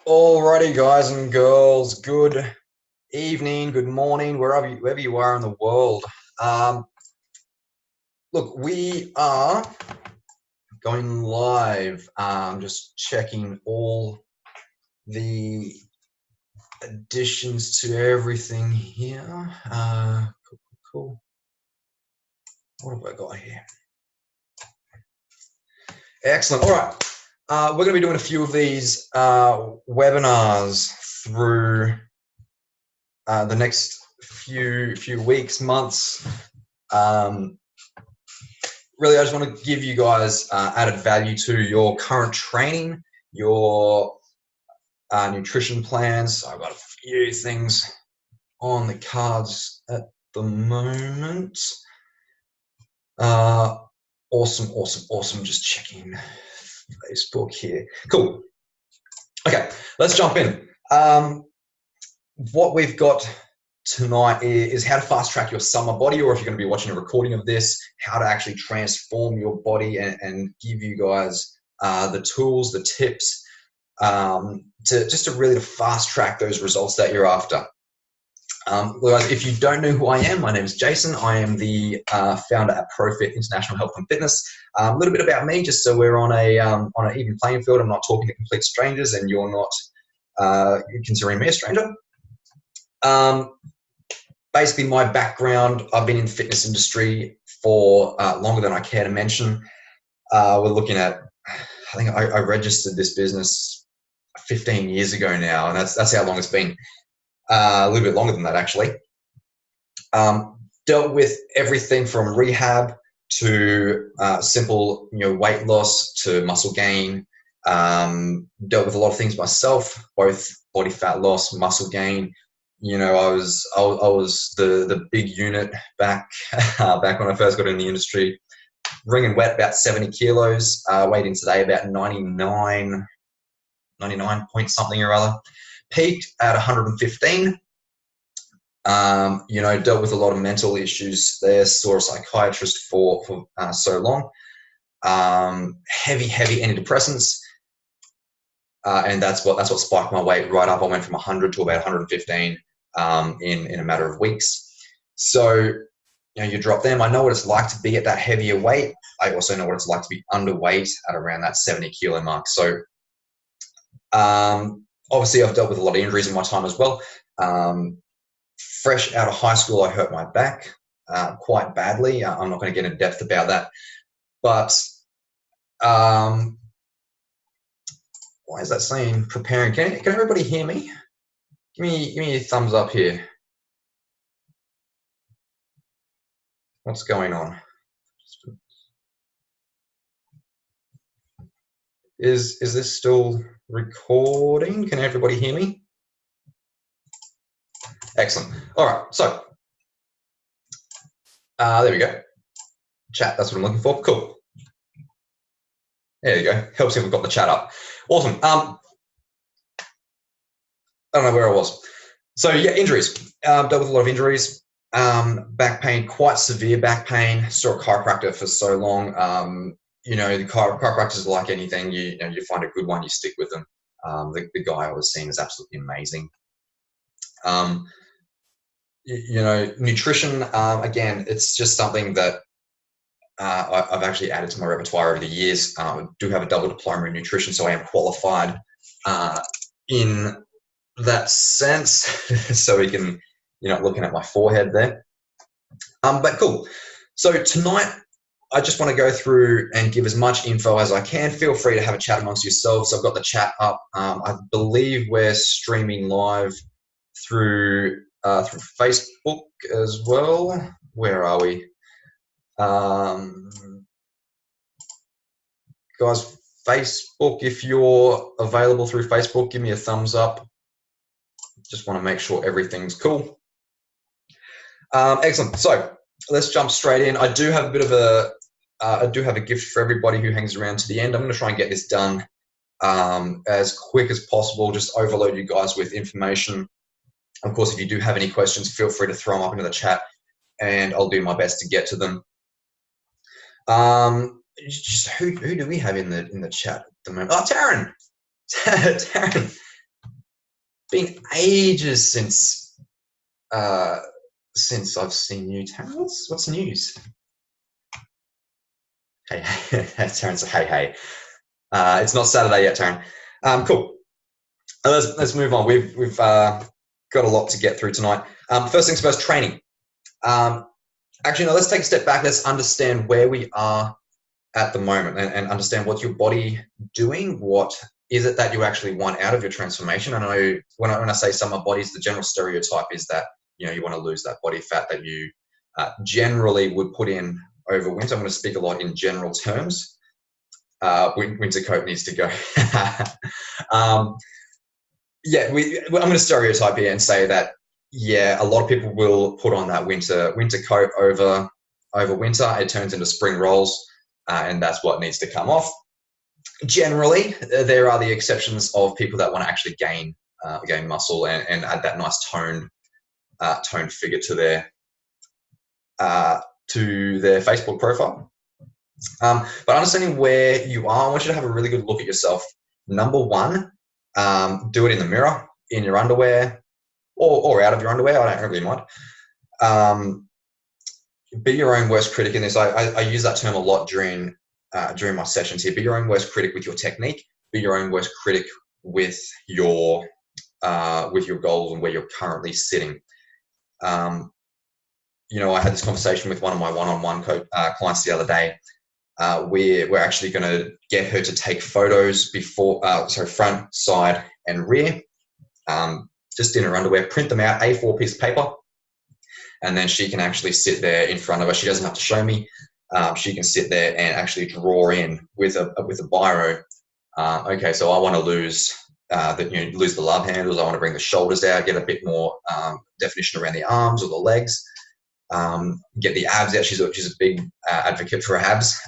Alrighty, guys and girls, good evening, good morning, wherever you are in the world. Um, Look, we are going live. Just checking all the additions to everything here. Cool. What have I got here? Excellent. All right. We're going to be doing a few of these webinars through the next few weeks, months. Really, I just want to give you guys added value to your current training, your nutrition plans. So I've got a few things on the cards at the moment. Awesome. Just checking Facebook here. Cool. Okay, let's jump in. What we've got tonight is how to fast track your summer body, or if you're going to be watching a recording of this, how to actually transform your body and give you guys the tools, the tips to really fast track those results that you're after. Guys, if you don't know who I am, my name is Jason. I am the founder at ProFit International Health and Fitness. A little bit about me, just so we're on an even playing field. I'm not talking to complete strangers, and you're not considering me a stranger. Basically, my background, I've been in the fitness industry for longer than I care to mention. We're looking at, I think I registered this business 15 years ago now, and that's how long it's been. A little bit longer than that, actually. Dealt with everything from rehab to simple, weight loss to muscle gain. Dealt with a lot of things myself, both body fat loss, muscle gain. I was the big unit back back when I first got in the industry. Ringing wet, about 70 kilos. Weighing today about 99 point something or other. Peaked at 115. Dealt with a lot of mental issues there. Saw a psychiatrist for so long. Heavy antidepressants. And that's what spiked my weight right up. I went from 100 to about 115 in a matter of weeks. So, you drop them. I know what it's like to be at that heavier weight. I also know what it's like to be underweight at around that 70 kilo mark. So, obviously, I've dealt with a lot of injuries in my time as well. Fresh out of high school, I hurt my back quite badly. I'm not going to get in depth about that. But why is that saying preparing? Can everybody hear me? Give me a thumbs up here. What's going on? Is this still recording? Can everybody hear me? Excellent. All right, so there we go. Chat, that's what I'm looking for. Cool. There you go. Helps if we've got the chat up. Awesome. I don't know where I was. So yeah, injuries. Dealt with a lot of injuries. Back pain, quite severe back pain. Saw a chiropractor for so long. The chiropractors are like anything. You find a good one, you stick with them. The guy I was seeing is absolutely amazing. Nutrition, again, it's just something that I've actually added to my repertoire over the years. I do have a double diploma in nutrition, so I am qualified in that sense. So we can, looking at my forehead there. But cool. So tonight, I just want to go through and give as much info as I can. Feel free to have a chat amongst yourselves. I've got the chat up. I believe we're streaming live through Facebook as well. Where are we? Guys, Facebook, if you're available through Facebook, give me a thumbs up. Just want to make sure everything's cool. Excellent. So let's jump straight in. I do have a bit of I do have a gift for everybody who hangs around to the end. I'm going to try and get this done as quick as possible. Just overload you guys with information. Of course, if you do have any questions, feel free to throw them up into the chat, and I'll do my best to get to them. Just who do we have in the chat at the moment? Oh, Taryn. Taryn, been ages since I've seen you, Taryn. What's news? Hey, Taryn said, hey. It's not Saturday yet, Taryn. Cool. Let's move on. We've got a lot to get through tonight. First things first, training. Actually, no, let's take a step back. Let's understand where we are at the moment and understand what's your body doing. What is it that you actually want out of your transformation? I know when I say summer bodies, the general stereotype is that, you know, you want to lose that body fat that you generally would put in over winter. I'm going to speak a lot in general terms. Winter coat needs to go. Yeah, I'm going to stereotype here and say that, yeah, a lot of people will put on that winter coat over winter. It turns into spring rolls, and that's what needs to come off. Generally, there are the exceptions of people that want to actually gain muscle and add that nice toned figure to their Facebook profile. But understanding where you are, I want you to have a really good look at yourself. Number one, do it in the mirror, in your underwear, or out of your underwear. I don't really mind. Be your own worst critic in this. I use that term a lot during my sessions here. Be your own worst critic with your technique. Be your own worst critic with your goals and where you're currently sitting. You know, I had this conversation with one of my one-on-one clients the other day. We're actually going to get her to take photos front, side, and rear, just in her underwear. Print them out, A4 piece of paper, and then she can actually sit there in front of us. She doesn't have to show me. She can sit there and actually draw in with a biro. Okay, so I want to lose lose the love handles. I want to bring the shoulders out, get a bit more definition around the arms or the legs. Get the abs out. She's a big advocate for abs,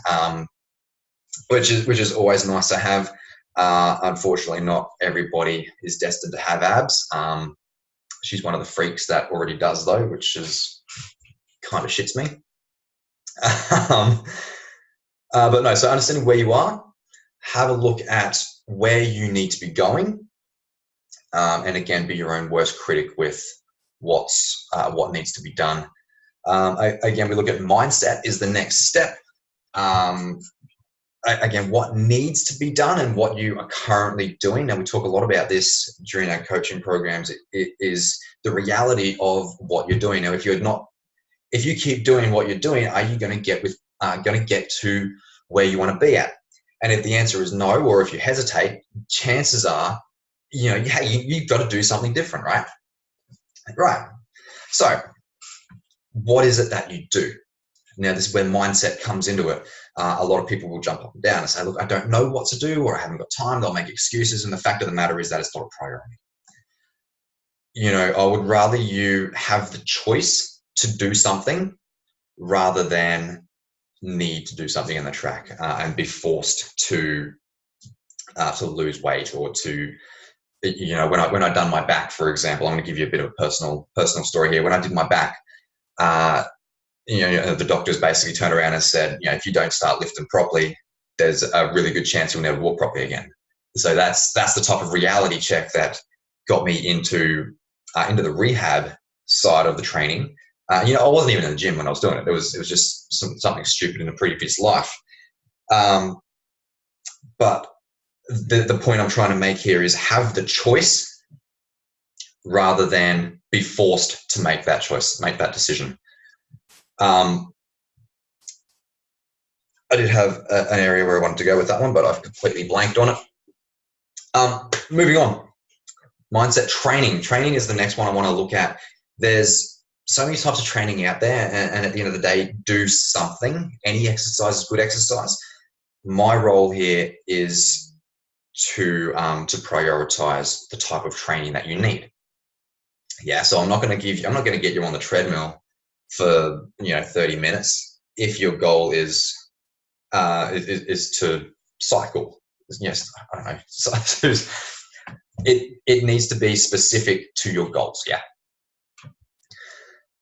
which is always nice to have. Unfortunately, not everybody is destined to have abs. She's one of the freaks that already does, though, which is kind of shits me. But no, so understanding where you are, have a look at where you need to be going, and again, be your own worst critic with what needs to be done. Again, we look at mindset is the next step. Again, what needs to be done and what you are currently doing. Now, we talk a lot about this during our coaching programs. It is the reality of what you're doing. Now, if you keep doing what you're doing, are you going to get to where you want to be at? And if the answer is no, or if you hesitate, chances are, you've got to do something different, right? Right. So, what is it that you do? Now, this is where mindset comes into it. A lot of people will jump up and down and say, look, I don't know what to do, or I haven't got time. They'll make excuses. And the fact of the matter is that it's not a priority. I would rather you have the choice to do something rather than need to do something in the track and be forced to lose weight or to, when I done my back, for example. I'm going to give you a bit of a personal story here. When I did my back, the doctors basically turned around and said, if you don't start lifting properly, there's a really good chance you'll never walk properly again. So that's the type of reality check that got me into the rehab side of the training. I wasn't even in the gym when I was doing it. It was just something stupid in a previous life. But the point I'm trying to make here is have the choice rather than be forced to make that choice, make that decision. I did have an area where I wanted to go with that one, but I've completely blanked on it. Moving on. Mindset training. Training is the next one I want to look at. There's so many types of training out there, and at the end of the day, do something. Any exercise is good exercise. My role here is to prioritize the type of training that you need. Yeah, so I'm not going to get you on the treadmill for 30 minutes if your goal is to cycle. Yes, I don't know. So it needs to be specific to your goals. Yeah.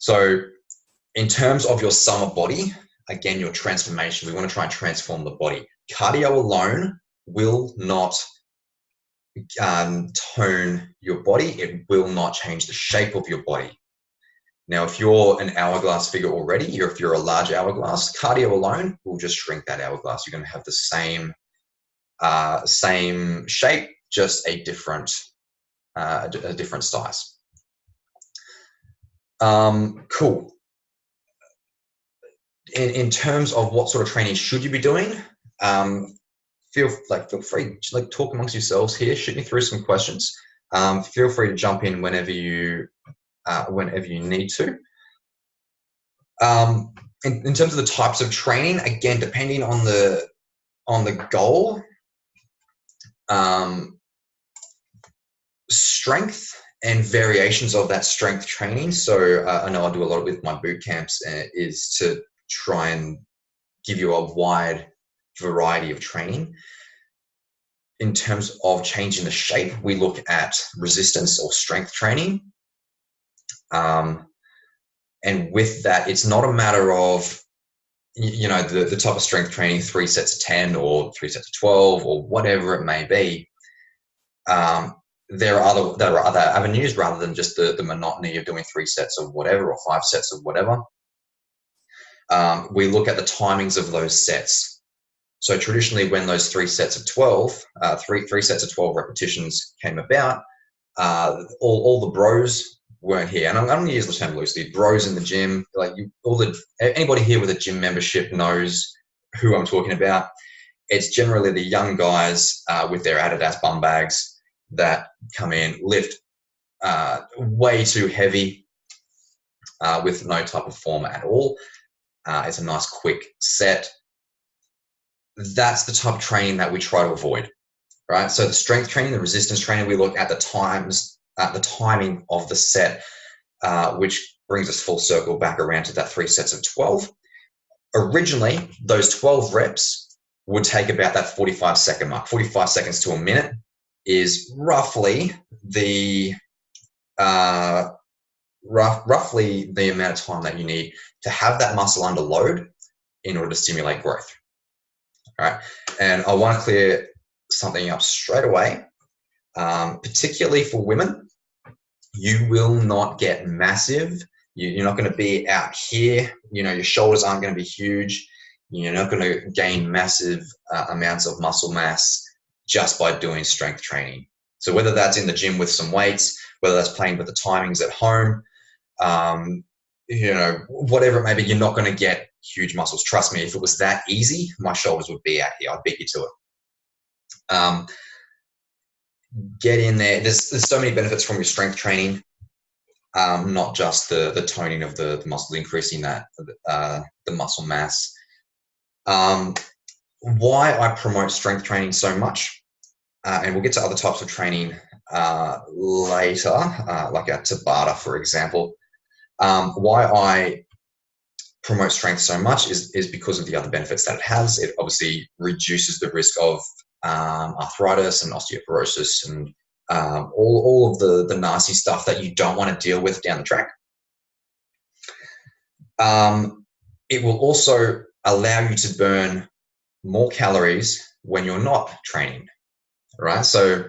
So in terms of your summer body, again, your transformation, we want to try and transform the body. Cardio alone will not tone your body. It will not change the shape of your body. Now, if you're an hourglass figure already, or if you're a large hourglass, cardio alone will just shrink that hourglass. You're going to have the same shape, just a different size. Cool. In terms of what sort of training should you be doing, feel free to talk amongst yourselves here. Shoot me through some questions. Feel free to jump in whenever you need to. In terms of the types of training, again, depending on the goal, strength and variations of that strength training. So I know I do a lot with my boot camps, is to try and give you a wide variety of training. In terms of changing the shape, we look at resistance or strength training. And with that, it's not a matter of, the type of strength training, 3 sets of 10 or 3 sets of 12 or whatever it may be. There are other avenues rather than just the monotony of doing 3 sets of whatever or 5 sets of whatever. We look at the timings of those sets. So traditionally, when those 3 sets of 12, three sets of 12 repetitions came about, all the bros weren't here. And I'm going to use the term loosely. Bros in the gym, anybody here with a gym membership knows who I'm talking about. It's generally the young guys with their Adidas bum bags that come in, lift way too heavy with no type of form at all. It's a nice quick set. That's the type of training that we try to avoid, right? So the strength training, the resistance training, we look at the timing of the set, which brings us full circle back around to that 3 sets of 12. Originally, those 12 reps would take about that 45-second mark. 45 seconds to a minute is roughly the amount of time that you need to have that muscle under load in order to stimulate growth. All right, and I want to clear something up straight away, particularly for women. You will not get massive. You're not going to be out here. Your shoulders aren't going to be huge. You're not going to gain massive amounts of muscle mass just by doing strength training. So whether that's in the gym with some weights, whether that's playing with the timings at home, whatever it may be, you're not going to get huge muscles. Trust me, if it was that easy, my shoulders would be out here. I'd beat you to it. Get in there. There's so many benefits from your strength training, not just the toning of the muscle, increasing the muscle mass. Why I promote strength training so much, and we'll get to other types of training later, like a Tabata, for example. Why I promote strength so much is because of the other benefits that it has. It obviously reduces the risk of arthritis and osteoporosis and all of the nasty stuff that you don't want to deal with down the track. It will also allow you to burn more calories when you're not training, right? So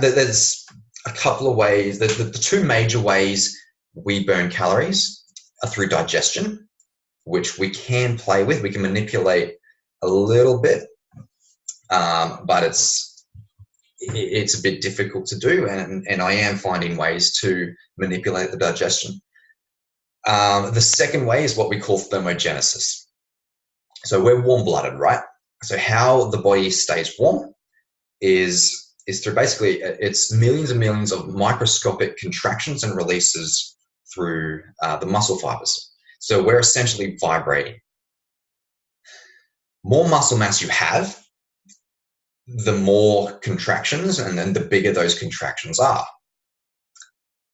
there's a couple of ways. The 2 major ways we burn calories are through digestion, which we can play with. We can manipulate a little bit, but it's a bit difficult to do, and I am finding ways to manipulate the digestion. The second way is what we call thermogenesis. So we're warm-blooded, right? So how the body stays warm is through basically it's millions and millions of microscopic contractions and releases through the muscle fibers. So we're essentially vibrating. More muscle mass you have, the more contractions, and then the bigger those contractions are,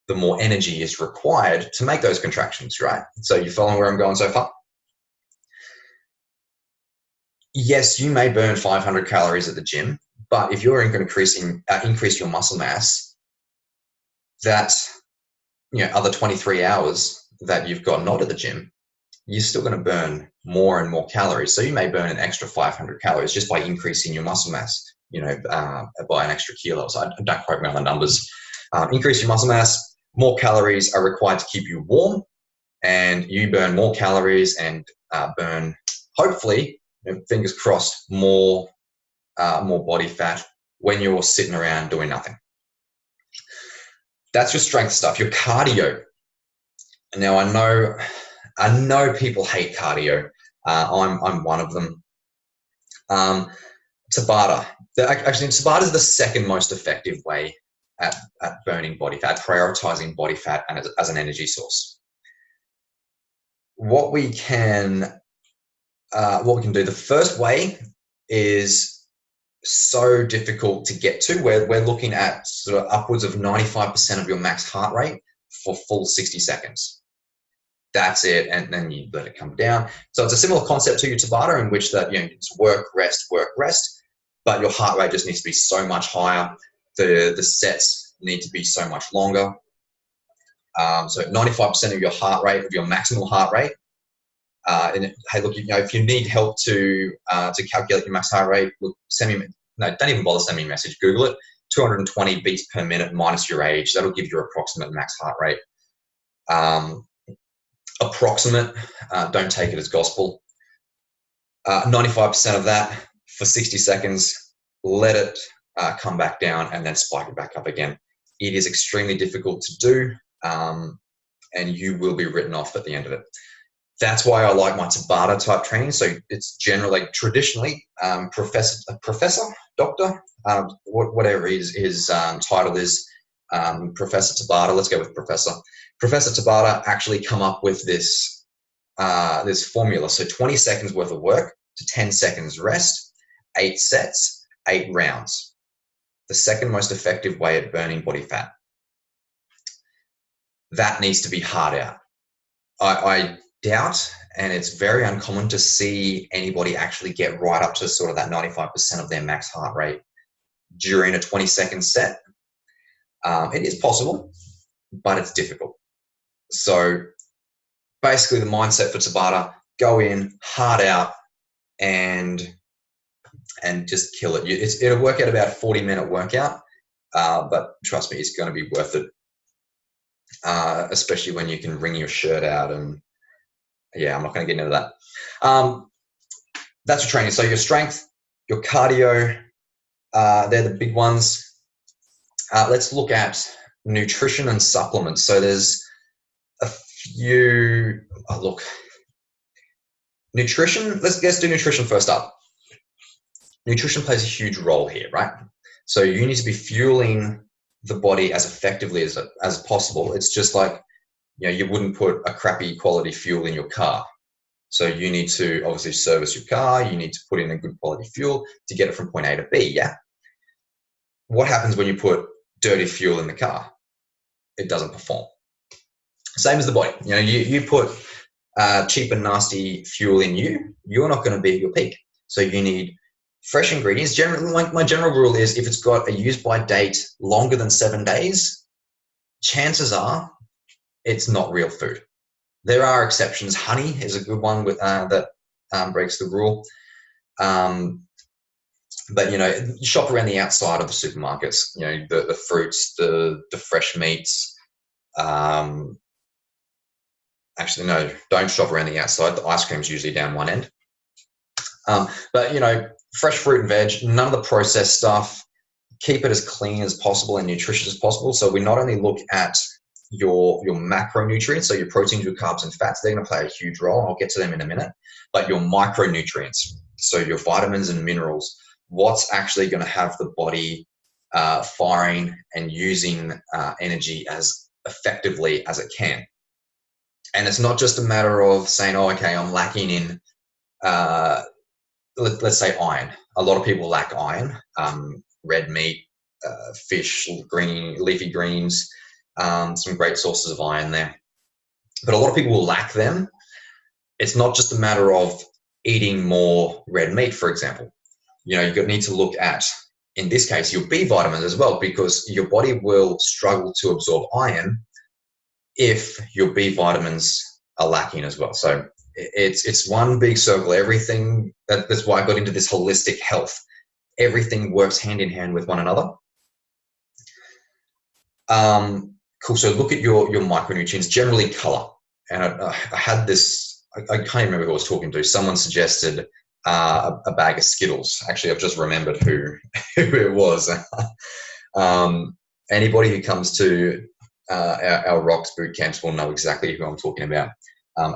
the more energy is required to make those contractions, right? So you following where I'm going so far? Yes, you may burn 500 calories at the gym, but if you're going to increase your muscle mass, that other 23 hours that you've got not at the gym, you're still going to burn more and more calories. So you may burn an extra 500 calories just by increasing your muscle mass. by an extra kilo. So I don't quote me on the numbers. Increase your muscle mass. More calories are required to keep you warm, and you burn more calories and burn, hopefully, fingers crossed, more body fat when you're sitting around doing nothing. That's your strength stuff. Your cardio. Now I know people hate cardio. I'm one of them. Tabata. Actually, Tabata is the second most effective way at burning body fat, prioritizing body fat and as an energy source. What we can do, the first way is so difficult to get to. We're looking at sort of upwards of 95% of your max heart rate for full 60 seconds. That's it, and then you let it come down. So it's a similar concept to your Tabata, in which that it's work, rest, but your heart rate just needs to be so much higher. The sets need to be so much longer. So 95% of your heart rate, of your maximal heart rate. And hey, look, if you need help to calculate your max heart rate, look, don't even bother sending me a message. Google it. 220 beats per minute minus your age. That'll give you approximate max heart rate. Approximate. Don't take it as gospel. 95% of that for 60 seconds. Let it come back down and then spike it back up again. It is extremely difficult to do, and you will be written off at the end of it. That's why I like my Tabata type training. So it's generally, traditionally, professor, doctor, whatever his title is, Professor Tabata. Let's go with Professor. Professor Tabata actually come up with this formula. So 20 seconds worth of work to 10 seconds rest, 8 sets, 8 rounds. The second most effective way at burning body fat. That needs to be hard out. I doubt, and it's very uncommon to see anybody actually get right up to sort of that 95% of their max heart rate during a 20-second set. It is possible, but it's difficult. So basically the mindset for Tabata, go in, hard out, and just kill it. It'll work out about a 40-minute workout, but trust me, it's going to be worth it, especially when you can wring your shirt out. And yeah, I'm not going to get into that. That's your training. So your strength, your cardio, they're the big ones. Let's look at nutrition and supplements. So there's a few, look, nutrition, let's do nutrition first up. Nutrition plays a huge role here, right? So you need to be fueling the body as effectively as possible. It's just like, you wouldn't put a crappy quality fuel in your car. So you need to obviously service your car. You need to put in a good quality fuel to get it from point A to B, yeah? What happens when you put dirty fuel in the car? It doesn't perform. Same as the body. You put cheap and nasty fuel in you're not going to be at your peak. So you need fresh ingredients. Generally, my general rule is if it's got a use by date longer than 7 days, chances are it's not real food. There are exceptions. Honey is a good one that breaks the rule. But you shop around the outside of the supermarkets. The fruits, the fresh meats. Actually, no, don't shop around the outside. The ice cream's usually down one end. But fresh fruit and veg. None of the processed stuff. Keep it as clean as possible and nutritious as possible. So we not only look at your macronutrients, so your proteins, your carbs and fats, they're going to play a huge role. I'll get to them in a minute. But your micronutrients, so your vitamins and minerals, what's actually going to have the body firing and using energy as effectively as it can. And it's not just a matter of saying, oh, okay, I'm lacking in, let's say iron. A lot of people lack iron, red meat, fish, leafy greens, some great sources of iron there. But a lot of people will lack them. It's not just a matter of eating more red meat, for example. You need to look at, in this case, your B vitamins as well, because your body will struggle to absorb iron if your B vitamins are lacking as well. So it's one big circle. Everything, that's why I got into this holistic health. everything works hand in hand with one another. Cool. So look at your micronutrients, generally color. And I had this, I can't remember who I was talking to. Someone suggested a bag of Skittles. Actually, I've just remembered who it was. Anybody who comes to our Rocks boot camps will know exactly who I'm talking about.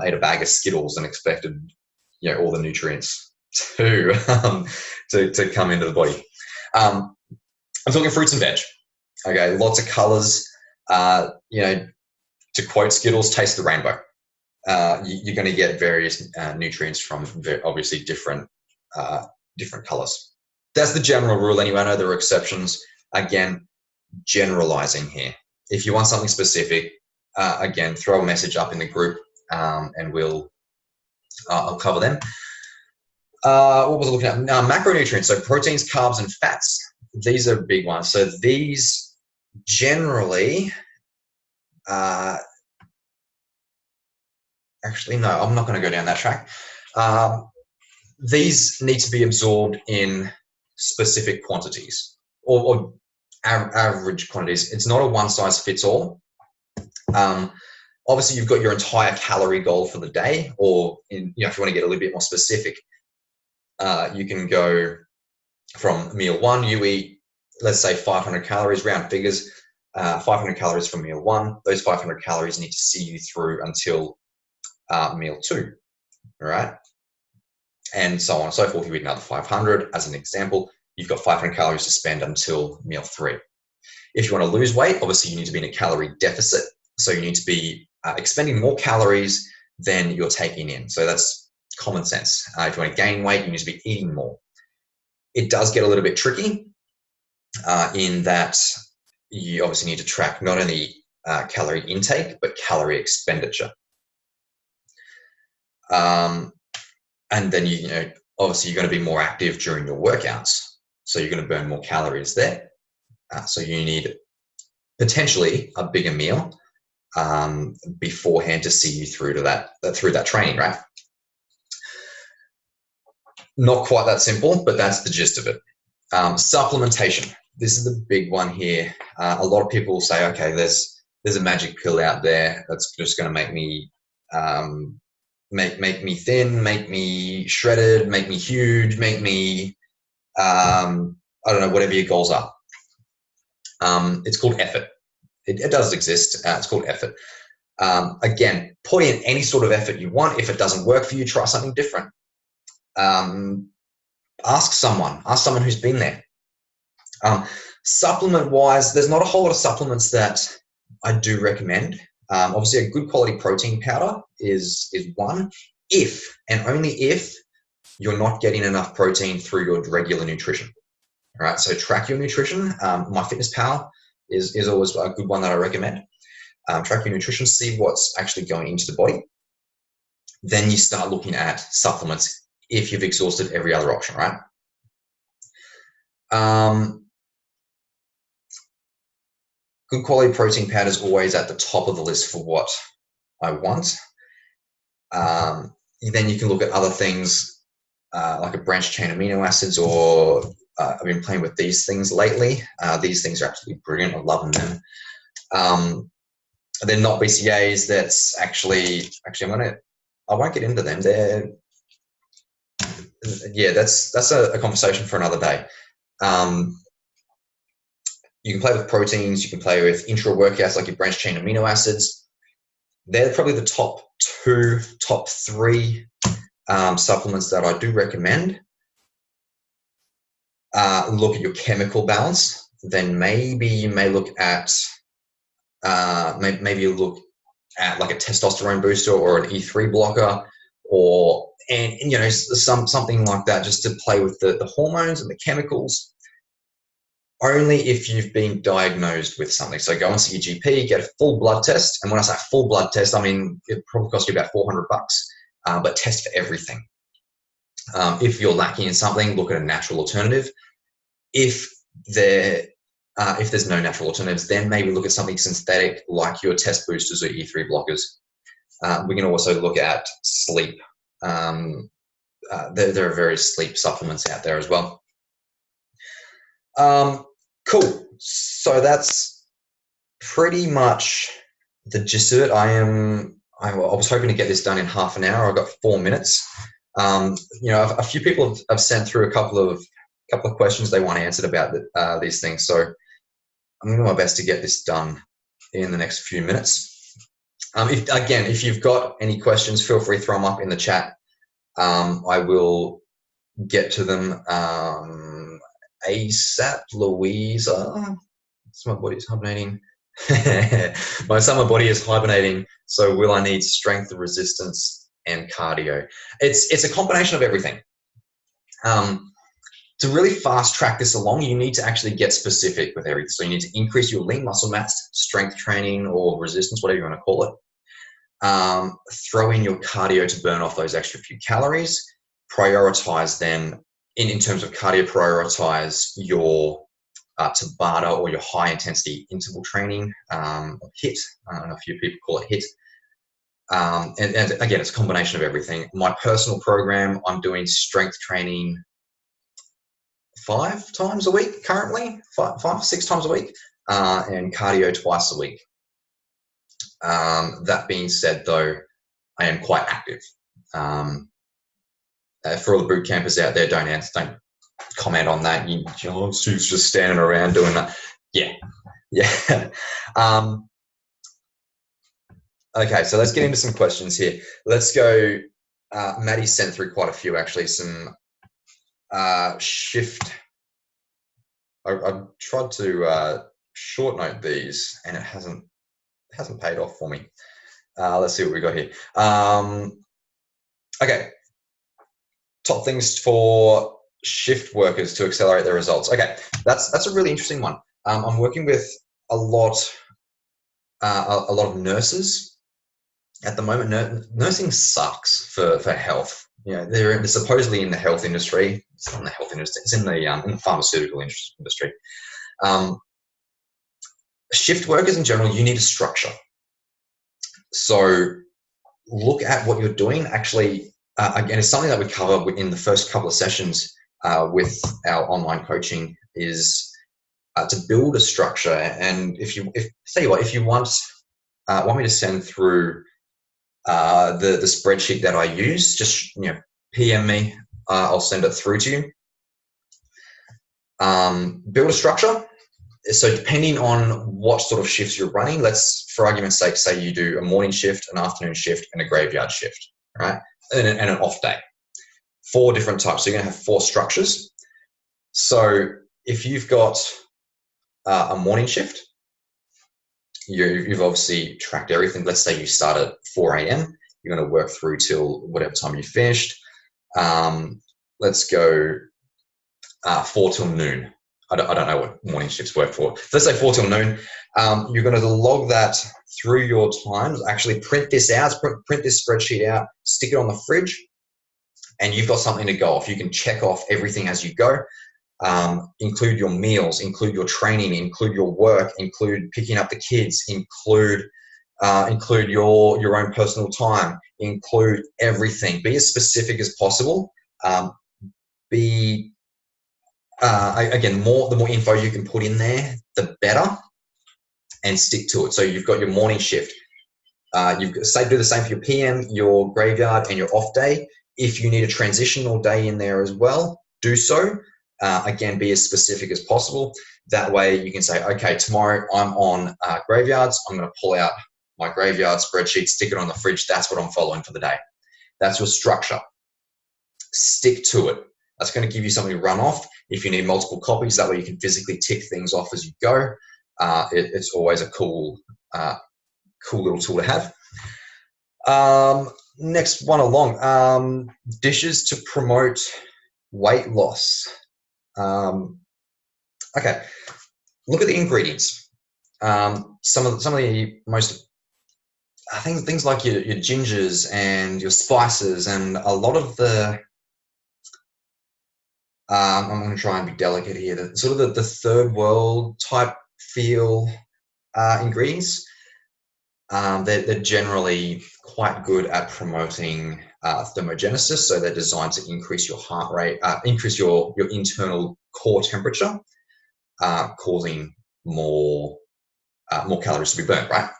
Ate a bag of Skittles and expected, all the nutrients to come into the body. I'm talking fruits and veg. Okay, lots of colors. To quote Skittles, taste the rainbow. You're going to get various nutrients from obviously different colors. That's the general rule anyway. I know there are exceptions. Again, generalizing here. If you want something specific, again, throw a message up in the group and I'll cover them. What was I looking at? Macronutrients, so proteins, carbs, and fats. These are big ones. So these generally, actually, no, I'm not going to go down that track. These need to be absorbed in specific quantities or average quantities. It's not a one-size-fits-all. Obviously, you've got your entire calorie goal for the day, or if you want to get a little bit more specific, you can go from meal one. You eat, let's say, 500 calories, round figures. 500 calories from meal one. Those 500 calories need to see you through until meal two, all right? And so on and so forth. You eat another 500 as an example. You've got 500 calories to spend until meal three. If you want to lose weight, obviously you need to be in a calorie deficit. So you need to be expending more calories than you're taking in. So that's common sense. If you want to gain weight, you need to be eating more. It does get a little bit tricky in that you obviously need to track not only calorie intake, but calorie expenditure. And then, obviously you're going to be more active during your workouts. So you're going to burn more calories there. So you need potentially a bigger meal beforehand to see you through to that training, right? Not quite that simple, but that's the gist of it. Supplementation. This is the big one here. A lot of people say, okay, there's a magic pill out there that's just going to make me make me thin, make me shredded, make me huge, make me I don't know, whatever your goals are. It's called effort. It does exist. It's called effort. Again, put in any sort of effort you want. If it doesn't work for you, try something different. Ask someone who's been there. Supplement wise, there's not a whole lot of supplements that I do recommend. Obviously a good quality protein powder is one, if and only if you're not getting enough protein through your regular nutrition. All right, so track your nutrition. MyFitnessPal is always a good one that I recommend. Track your nutrition, see what's actually going into the body. Then you start looking at supplements if you've exhausted every other option, right? Good quality protein powder is always at the top of the list for what I want. Then you can look at other things like a branched chain amino acids, or I've been playing with these things lately. These things are absolutely brilliant. I'm loving them. They're not BCAAs. That's actually I won't get into them. That's a conversation for another day. You can play with proteins. You can play with intra-workouts like your branched chain amino acids. They're probably the top three supplements that I do recommend. Look at your chemical balance. Then maybe you may look at maybe you look at like a testosterone booster or an E3 blocker, or something like that, just to play with the hormones and the chemicals. Only if you've been diagnosed with something. So go and see your GP, get a full blood test. And when I say full blood test, I mean it probably costs you about $400, but test for everything. If you're lacking in something, look at a natural alternative. If there's no natural alternatives, then maybe look at something synthetic like your test boosters or E3 blockers. We can also look at sleep. There are various sleep supplements out there as well. Cool. So that's pretty much the gist of it. I was hoping to get this done in half an hour. I've got 4 minutes. A few people have sent through a couple of questions they want answered about these things. So I'm going to do my best to get this done in the next few minutes. If you've got any questions, feel free to throw them up in the chat. I will get to them ASAP. Louisa, my body's hibernating. My summer body is hibernating. So will I need strength, resistance, and cardio? It's a combination of everything. To really fast track this along, you need to actually get specific with everything. So you need to increase your lean muscle mass, strength training or resistance, whatever you want to call it. Throw in your cardio to burn off those extra few calories. Prioritize then, in terms of cardio, prioritize your Tabata or your high intensity interval training, or HIIT. I don't know, a few people call it HIIT. And again, it's a combination of everything. My personal program, I'm doing strength training 5 times a week currently, 5 or 6 times a week, and cardio twice a week. That being said, though, I am quite active. For all the boot campers out there, don't comment on that. Stu's just standing around doing that. Yeah. Okay, so let's get into some questions here. Let's go. Maddie sent through quite a few, actually. Some shift. I've tried to short note these, and it hasn't paid off for me. Let's see what we got here. Okay. Top things for shift workers to accelerate their results. Okay, that's a really interesting one. I'm working with a lot of nurses at the moment. Nursing sucks for health. They're supposedly in the health industry. It's not in the health industry. It's in the pharmaceutical industry. Shift workers in general, you need a structure. So look at what you're doing. Actually, again, it's something that we cover in the first couple of sessions with our online coaching, is to build a structure. And if you want me to send through the spreadsheet that I use, just PM me. I'll send it through to you. Build a structure. So depending on what sort of shifts you're running, let's, for argument's sake, say you do a morning shift, an afternoon shift, and a graveyard shift, right? And an off day. 4 different types. So you're going to have 4 structures. So if you've got a morning shift, you've obviously tracked everything. Let's say you start at 4 a.m. You're going to work through till whatever time you finished. Let's go 4 till noon. I don't know what morning shifts work for. Let's say 4 till noon. You're going to log that through your times. Actually print this out, print this spreadsheet out, stick it on the fridge, and you've got something to go off. You can check off everything as you go. Include your meals, include your training, include your work, include picking up the kids, include your own personal time, include everything. Be as specific as possible. Again, the more info you can put in there, the better, and stick to it. So you've got your morning shift. Do the same for your PM, your graveyard, and your off day. If you need a transitional day in there as well, do so. Again, be as specific as possible. That way you can say, okay, tomorrow I'm on graveyards. I'm going to pull out my graveyard spreadsheet, stick it on the fridge. That's what I'm following for the day. That's your structure. Stick to it. That's going to give you something to run off. If you need multiple copies, that way you can physically tick things off as you go. It's always a cool little tool to have. Next one along, dishes to promote weight loss. Okay, look at the ingredients. Some of the most things like your gingers and your spices, and a lot of the I'm going to try and be delicate here. The third world type feel ingredients. They're generally quite good at promoting thermogenesis. So they're designed to increase your heart rate, increase your internal core temperature. causing more calories to be burnt, right?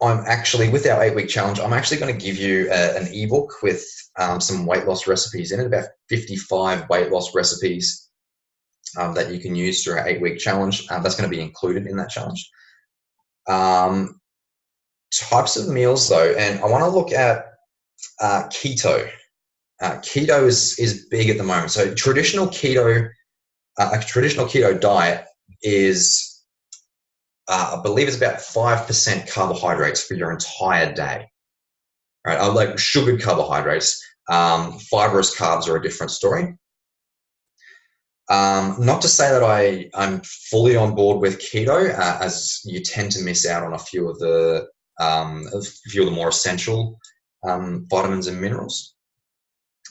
I'm actually, with our 8-week challenge, I'm actually going to give you an ebook with some weight loss recipes in it, about 55 weight loss recipes that you can use through our 8-week challenge. That's going to be included in that challenge. Types of meals though, and I want to look at keto. Keto is big at the moment. So a traditional keto diet is, I believe it's about 5% carbohydrates for your entire day. Right? I like sugared carbohydrates. Fibrous carbs are a different story. Not to say that I'm fully on board with keto, as you tend to miss out on a few of the more essential vitamins and minerals.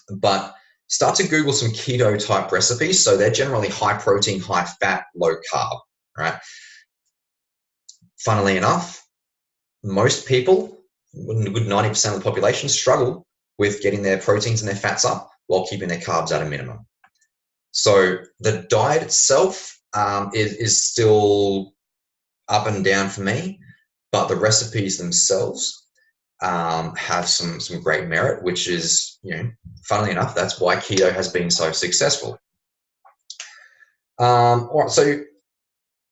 But start to Google some keto type recipes. So they're generally high protein, high fat, low carb, right? Funnily enough, most people, a good 90% of the population, struggle with getting their proteins and their fats up while keeping their carbs at a minimum. So the diet itself is still up and down for me, but the recipes themselves have some great merit, which is, funnily enough, that's why keto has been so successful. All right, so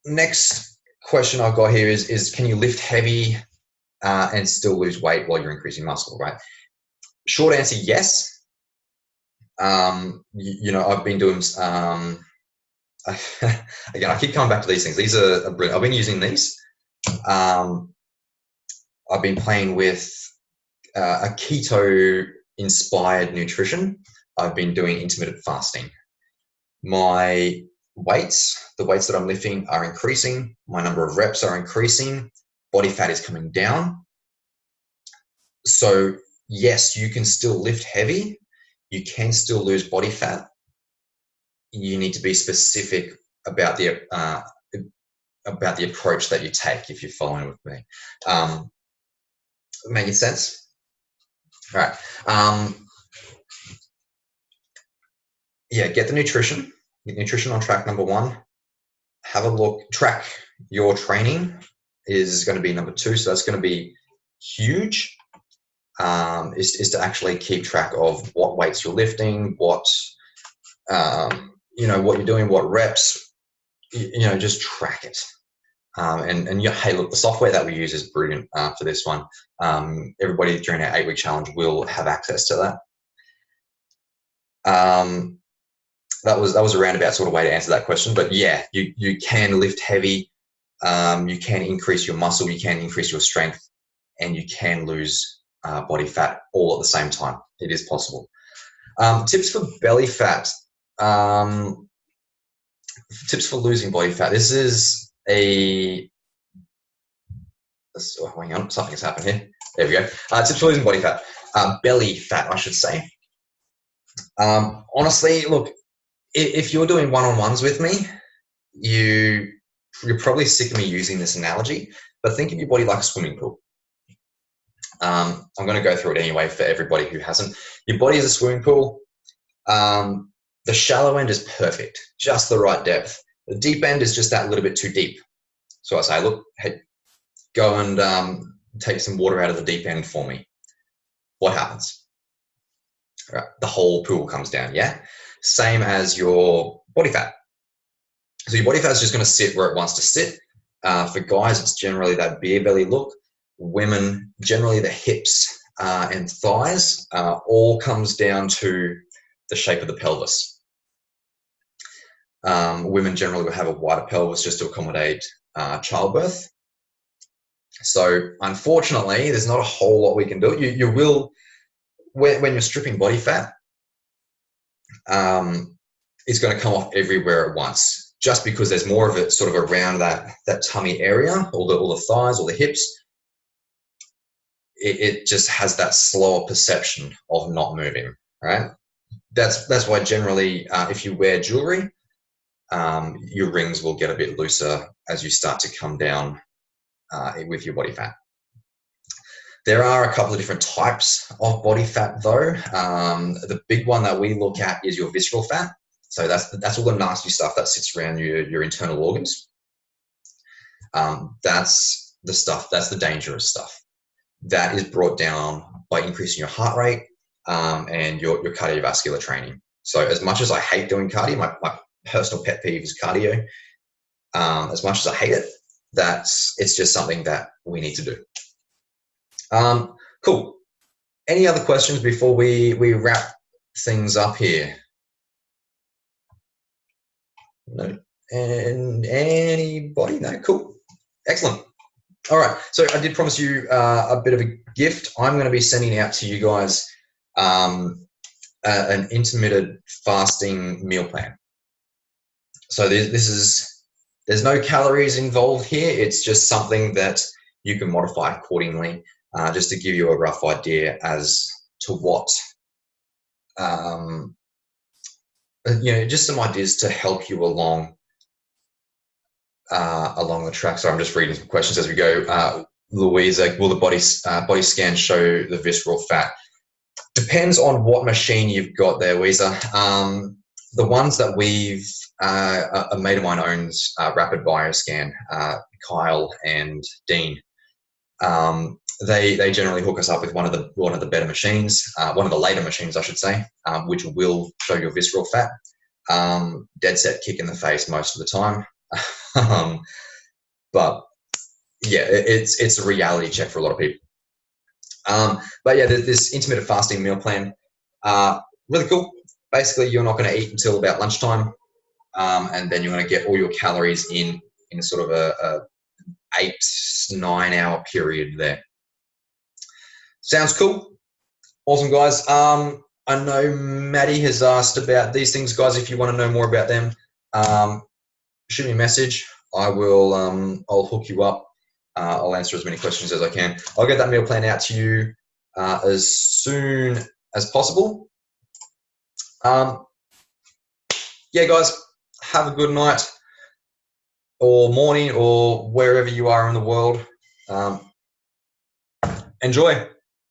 next question I've got here is can you lift heavy and still lose weight while you're increasing muscle, right? Short answer, yes. I've been doing, again, I keep coming back to these things. These are brilliant. I've been using these. I've been playing with a keto-inspired nutrition. I've been doing intermittent fasting. My weights, the weights that I'm lifting are increasing. My number of reps are increasing. Body fat is coming down. So yes, you can still lift heavy. You can still lose body fat. You need to be specific about the approach that you take, if you're following with me. Making sense? All right. Get the nutrition. Get nutrition on track, number one. Have a look. Track your training is going to be number two. So that's going to be huge. Is to actually keep track of what weights you're lifting, what what you're doing, what reps. Just track it. Hey, look, the software that we use is brilliant for this one. Everybody during our 8-week challenge will have access to that. That was a roundabout sort of way to answer that question. But yeah, you can lift heavy, you can increase your muscle, you can increase your strength, and you can lose body fat all at the same time. It is possible. Tips for belly fat. Tips for losing body fat. This is hang on, something has happened here. There we go. Tips for losing body fat. Belly fat, I should say. Honestly, look, if you're doing one-on-ones with me, you're probably sick of me using this analogy, but think of your body like a swimming pool. I'm going to go through it anyway for everybody who hasn't. Your body is a swimming pool. The shallow end is perfect, just the right depth. The deep end is just that little bit too deep. So I say, look, hey, go and take some water out of the deep end for me. What happens? Right, the whole pool comes down, yeah? Same as your body fat. So your body fat is just going to sit where it wants to sit. For guys, it's generally that beer belly look. Women, generally the hips and thighs, all comes down to the shape of the pelvis. Women generally will have a wider pelvis just to accommodate childbirth. So unfortunately, there's not a whole lot we can do. You will, when you're stripping body fat, it's going to come off everywhere at once, just because there's more of it sort of around that tummy area, all the thighs, all the hips. It just has that slower perception of not moving, right? That's why generally, if you wear jewelry, your rings will get a bit looser as you start to come down with your body fat. There are a couple of different types of body fat though. The big one that we look at is your visceral fat. So that's all the nasty stuff that sits around your internal organs. That's the stuff, that's the dangerous stuff. That is brought down by increasing your heart rate and your cardiovascular training. So as much as I hate doing cardio, my personal pet peeve is cardio. As much as I hate it, it's just something that we need to do. Cool. Any other questions before we wrap things up here? No. And anybody? No. Cool. Excellent. All right. So I did promise you a bit of a gift. I'm going to be sending out to you guys an intermittent fasting meal plan. So there's no calories involved here. It's just something that you can modify accordingly, just to give you a rough idea as to what, just some ideas to help you along the track. So I'm just reading some questions as we go. Louisa, will the body scan show the visceral fat? Depends on what machine you've got there, Louisa. The ones that a mate of mine owns Rapid Bioscan, Kyle and Dean. They generally hook us up with one of the better machines, one of the later machines, I should say, which will show your visceral fat. Dead set kick in the face most of the time. But yeah, it's a reality check for a lot of people. But yeah, this intermittent fasting meal plan, really cool. Basically, you're not going to eat until about lunchtime, and then you're going to get all your calories in sort of a 8-9 hour period there. Sounds cool. Awesome, guys. I know Maddie has asked about these things, guys. If you want to know more about them, shoot me a message. I'll hook you up. I'll answer as many questions as I can. I'll get that meal plan out to you as soon as possible. Yeah, guys, have a good night or morning or wherever you are in the world. Enjoy.